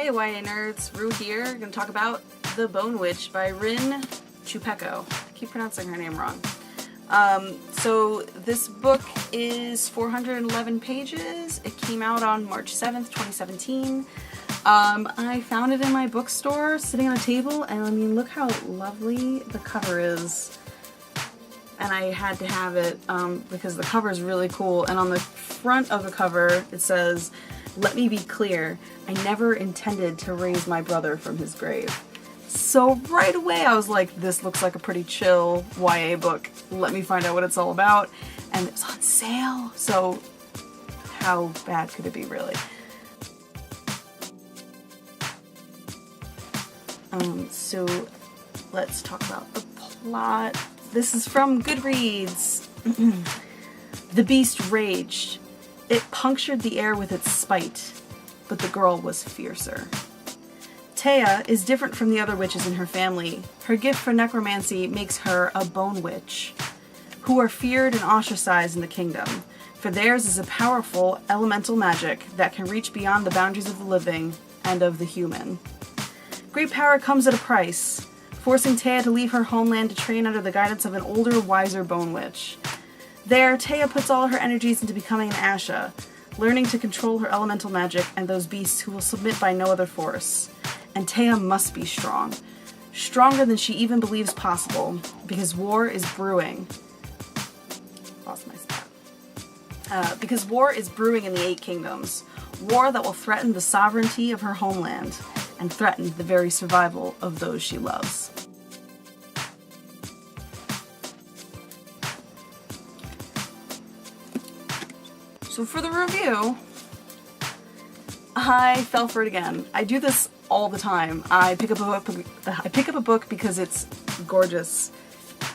Hey YA nerds, Rue here. Gonna talk about The Bone Witch by Rin Chupeco. I keep pronouncing her name wrong. So this book is 411 pages. It came out on March 7th, 2017. I found it in my bookstore sitting on a table, and I mean, look how lovely the cover is. And I had to have it because the cover is really cool. And on the front of the cover it says, "Let me be clear, I never intended to raise my brother from his grave." So right away I was like, this looks like a pretty chill YA book. Let me find out what it's all about. And it was on sale, so how bad could it be, really? So let's talk about the plot. This is from Goodreads. The beast raged. It punctured the air with its spite, but the girl was fiercer. Taya is different from the other witches in her family. Her gift for necromancy makes her a bone witch, who are feared and ostracized in the kingdom, for theirs is a powerful elemental magic that can reach beyond the boundaries of the living and of the human. Great power comes at a price, forcing Taya to leave her homeland to train under the guidance of an older, wiser bone witch. There, Taya puts all her energies into becoming an Asha, learning to control her elemental magic and those beasts who will submit by no other force. And Taya must be strong. Stronger than she even believes possible, because war is brewing. Lost my spot. Because war is brewing in the Eight Kingdoms. War that will threaten the sovereignty of her homeland, and threaten the very survival of those she loves. So for the review, I fell for it again. I do this all the time. I pick up a book because it's gorgeous,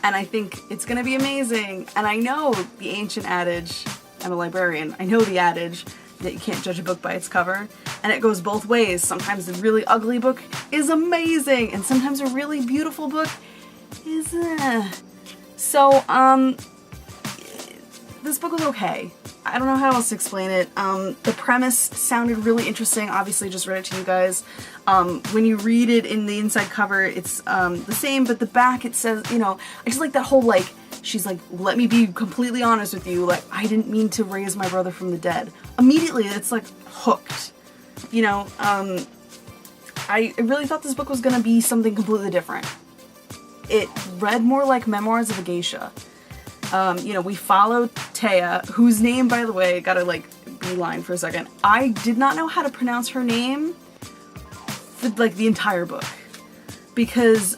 and I think it's gonna be amazing. And I know the ancient adage, I'm a librarian, I know the adage that you can't judge a book by its cover, and it goes both ways. Sometimes a really ugly book is amazing, and sometimes a really beautiful book is So, this book was okay. I don't know how else to explain it. The premise sounded really interesting. Obviously, just read it to you guys. When you read it in the inside cover, it's the same, but the back it says, you know, I just like that whole, like, she's like, let me be completely honest with you, like, I didn't mean to raise my brother from the dead. Immediately, it's like hooked. You know, I really thought this book was gonna be something completely different. It read more like Memoirs of a Geisha. You know, we followed Taya, whose name, by the way, gotta like beeline for a second. I did not know how to pronounce her name for like the entire book, because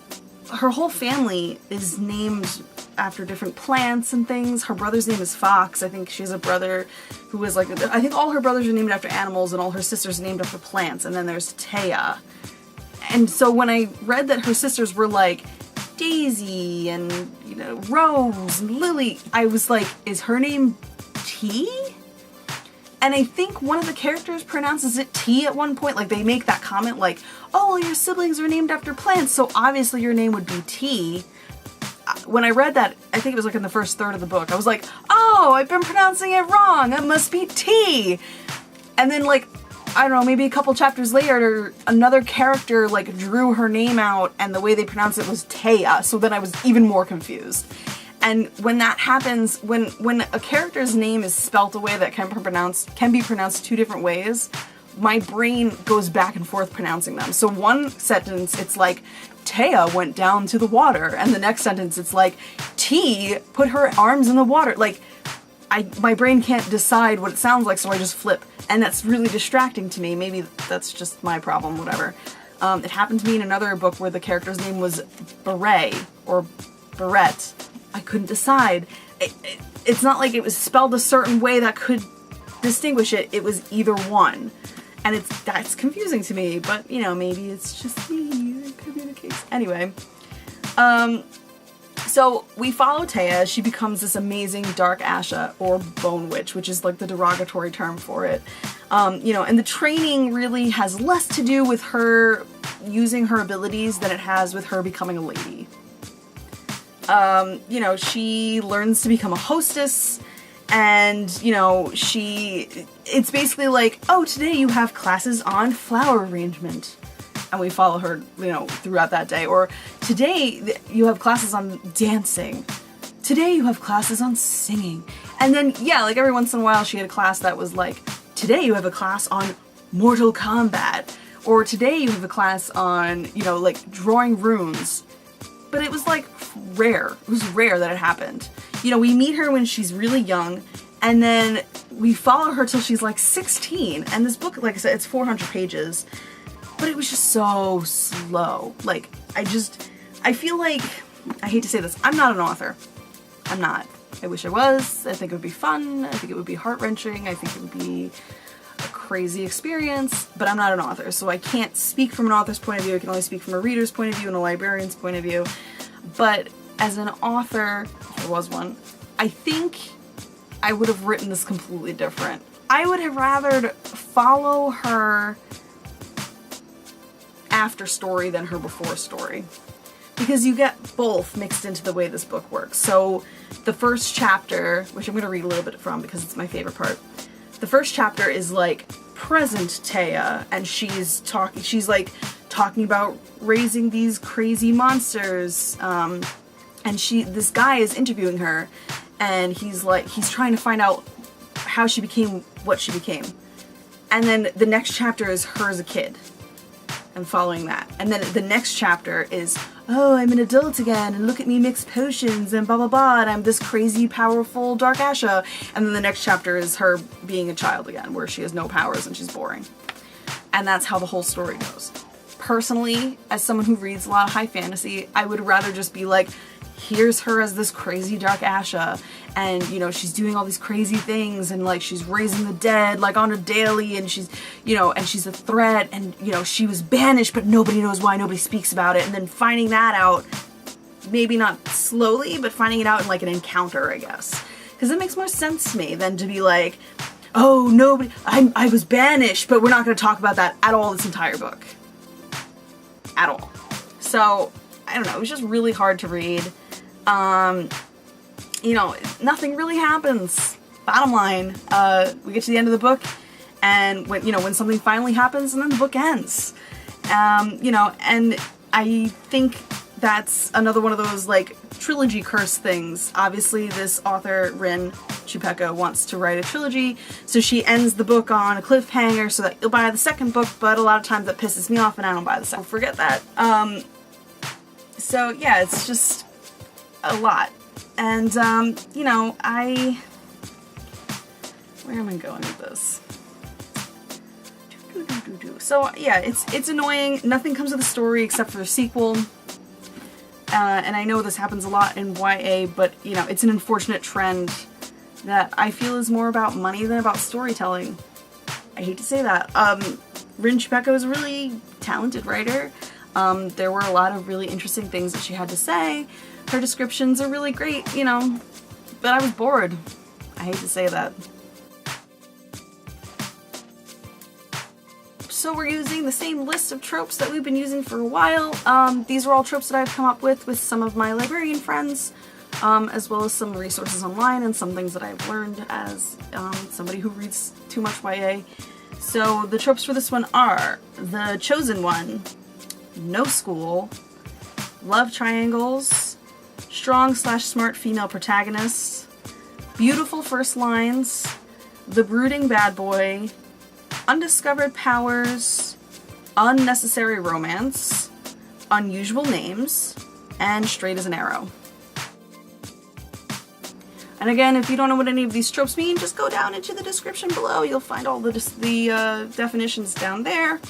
her whole family is named after different plants and things. Her brother's name is Fox. I think she has a brother who is like, I think all her brothers are named after animals and all her sisters are named after plants, and then there's Taya. And so when I read that her sisters were like Daisy and, you know, Rose and Lily, I was like, is her name T? And I think one of the characters pronounces it T at one point. Like, they make that comment like, oh, well, your siblings are named after plants, so obviously your name would be T. When I read that, I think it was like in the first third of the book, I was like, oh, I've been pronouncing it wrong, it must be T. And then, like, I don't know, maybe a couple chapters later, another character like drew her name out and the way they pronounce it was Taya, so then I was even more confused. And when that happens, when a character's name is spelt a way that can be pronounced two different ways, my brain goes back and forth pronouncing them. So one sentence, it's like, Taya went down to the water, and the next sentence, it's like, T put her arms in the water. Like, my brain can't decide what it sounds like, so I just flip. And that's really distracting to me. Maybe that's just my problem, whatever. It happened to me in another book where the character's name was Beret, or Barrett. I couldn't decide. It's not like it was spelled a certain way that could distinguish it. It was either one. And that's confusing to me, but, you know, maybe it's just me. It could be the case. Anyway, so we follow Taya. She becomes this amazing dark Asha, or bone witch, which is like the derogatory term for it. You know, and the training really has less to do with her using her abilities than it has with her becoming a lady. You know, she learns to become a hostess, And, you know, it's basically like, oh, today you have classes on flower arrangement. And we follow her, you know, throughout that day. Or today you have classes on dancing. Today you have classes on singing. And then, yeah, like every once in a while she had a class that was like, today you have a class on Mortal Kombat. Or today you have a class on, you know, like drawing runes. But it was like rare. It was rare that it happened. You know, we meet her when she's really young, and then we follow her till she's like 16. And this book, like I said, it's 400 pages. But it was just so slow. Like, I feel like, I hate to say this, I'm not an author. I'm not. I wish I was. I think it would be fun. I think it would be heart-wrenching. I think it would be a crazy experience, but I'm not an author, so I can't speak from an author's point of view. I can only speak from a reader's point of view and a librarian's point of view. But as an author, if there was one, I think I would have written this completely different. I would have rather follow her after story than her before story, because you get both mixed into the way this book works. So the first chapter, which I'm going to read a little bit from because it's my favorite part, the first chapter is like present Taya, and she's like talking about raising these crazy monsters, and this guy is interviewing her, and he's trying to find out how she became what she became. And then the next chapter is her as a kid and following that. And then the next chapter is, oh, I'm an adult again, and look at me mix potions, and blah blah blah, and I'm this crazy, powerful Dark Asha. And then the next chapter is her being a child again, where she has no powers and she's boring. And that's how the whole story goes. Personally, as someone who reads a lot of high fantasy, I would rather just be like, here's her as this crazy Dark Asha, and, you know, she's doing all these crazy things, and, like, she's raising the dead, like, on a daily, and she's, you know, and she's a threat, and, you know, she was banished, but nobody knows why, nobody speaks about it, and then finding that out, maybe not slowly, but finding it out in, like, an encounter, I guess. Because it makes more sense to me than to be like, oh, nobody, I was banished, but we're not going to talk about that at all this entire book. At all. So, I don't know, it was just really hard to read. You know, nothing really happens. Bottom line, we get to the end of the book, and when something finally happens, and then the book ends. You know, and I think that's another one of those, like, trilogy curse things. Obviously, this author, Rin Chupeco, wants to write a trilogy, so she ends the book on a cliffhanger so that you'll buy the second book, but a lot of times that pisses me off and I don't buy the second. Forget that. So yeah, it's just a lot. And, you know, where am I going with this? So, yeah, it's annoying. Nothing comes of the story except for the sequel. And I know this happens a lot in YA, but, you know, it's an unfortunate trend that I feel is more about money than about storytelling. I hate to say that. Rin Chupeco is a really talented writer. There were a lot of really interesting things that she had to say. Her descriptions are really great, you know, but I was bored. I hate to say that. So we're using the same list of tropes that we've been using for a while. These are all tropes that I've come up with some of my librarian friends, as well as some resources online and some things that I've learned as somebody who reads too much YA. So the tropes for this one are the chosen one, no school, love triangles, strong/smart female protagonists, beautiful first lines, the brooding bad boy, undiscovered powers, unnecessary romance, unusual names, and straight as an arrow. And again, if you don't know what any of these tropes mean, just go down into the description below. You'll find all the definitions down there.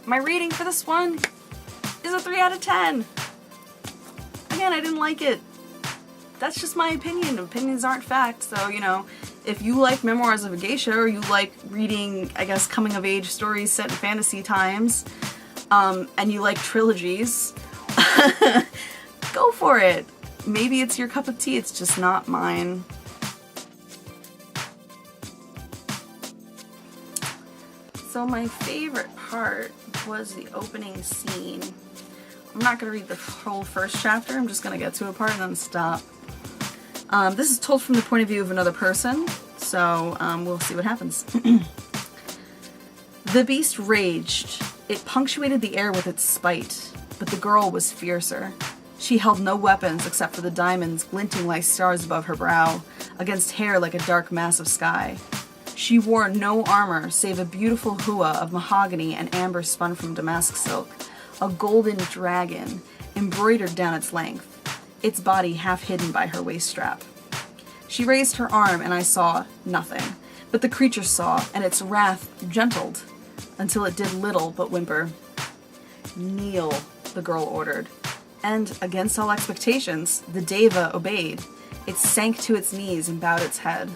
My rating for this one is a 3 out of 10. Again, I didn't like it. That's just my opinion. Opinions aren't facts, so, you know, if you like Memoirs of a Geisha, or you like reading, I guess, coming-of-age stories set in fantasy times, and you like trilogies, go for it. Maybe it's your cup of tea, it's just not mine. So my favorite part was the opening scene. I'm not going to read the whole first chapter. I'm just going to get to a part and then stop. This is told from the point of view of another person, so we'll see what happens. The beast raged. It punctuated the air with its spite, but the girl was fiercer. She held no weapons except for the diamonds glinting like stars above her brow, against hair like a dark mass of sky. She wore no armor save a beautiful hua of mahogany and amber spun from damask silk, a golden dragon embroidered down its length, its body half hidden by her waist strap. She raised her arm and I saw nothing, but the creature saw, and its wrath gentled until it did little but whimper. "Kneel," the girl ordered. And, against all expectations, the deva obeyed. It sank to its knees and bowed its head.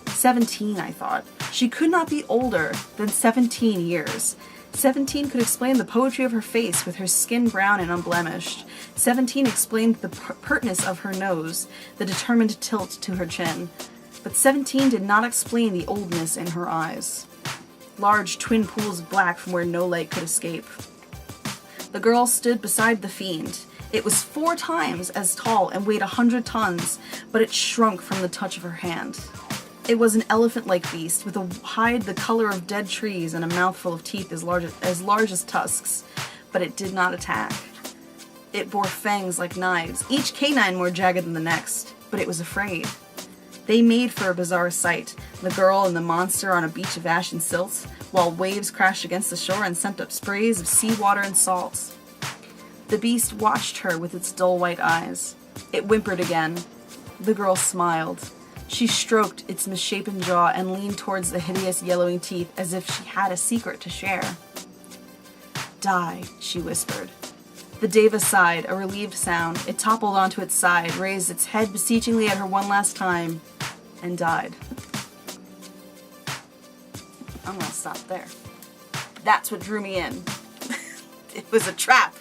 17, I thought. She could not be older than 17 years. 17 could explain the poetry of her face with her skin brown and unblemished. 17 explained the pertness of her nose, the determined tilt to her chin. But 17 did not explain the oldness in her eyes. Large twin pools of black from where no light could escape. The girl stood beside the fiend. It was 4 times as tall and weighed 100 tons, but it shrunk from the touch of her hand. It was an elephant-like beast, with a hide the color of dead trees and a mouthful of teeth as large as tusks, but it did not attack. It bore fangs like knives, each canine more jagged than the next, but it was afraid. They made for a bizarre sight, the girl and the monster on a beach of ash and silt, while waves crashed against the shore and sent up sprays of seawater and salt. The beast watched her with its dull white eyes. It whimpered again. The girl smiled. She stroked its misshapen jaw and leaned towards the hideous yellowing teeth as if she had a secret to share. "Die," she whispered. The deva sighed, a relieved sound. It toppled onto its side, raised its head beseechingly at her one last time, and died. I'm gonna stop there. That's what drew me in. It was a trap.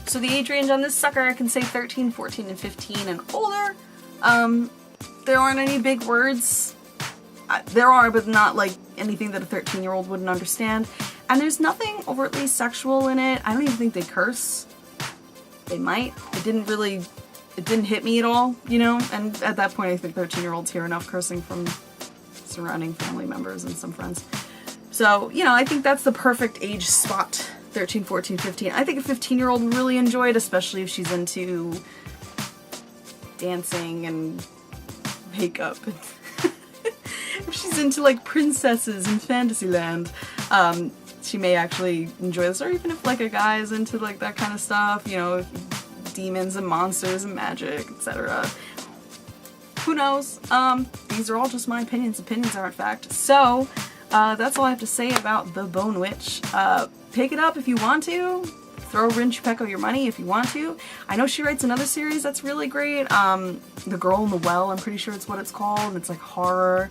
So the age range on this sucker, I can say 13, 14, and 15 and older. There aren't any big words. There are, but not like anything that a 13-year-old wouldn't understand. And there's nothing overtly sexual in it. I don't even think they curse. They might. It didn't hit me at all, you know? And at that point, I think 13-year-olds hear enough cursing from surrounding family members and some friends. So, you know, I think that's the perfect age spot. 13, 14, 15. I think a 15-year-old would really enjoy it, especially if she's into dancing and makeup. If she's into, like, princesses in Fantasyland, she may actually enjoy this. Or even if, like, a guy is into, like, that kind of stuff, you know, demons and monsters and magic, etc. Who knows? These are all just my opinions. Opinions aren't fact. So, that's all I have to say about The Bone Witch. Pick it up if you want to. Throw Rin Chupeco your money if you want to. I know she writes another series that's really great. The Girl in the Well, I'm pretty sure it's what it's called. And it's like horror,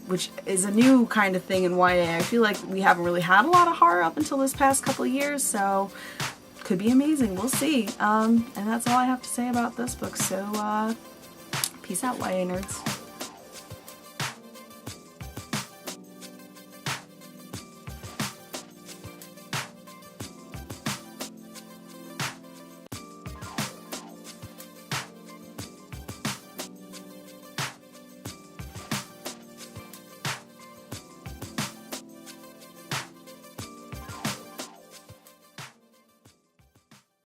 which is a new kind of thing in YA. I feel like we haven't really had a lot of horror up until this past couple of years, so could be amazing. We'll see. And that's all I have to say about this book. So, peace out, YA nerds.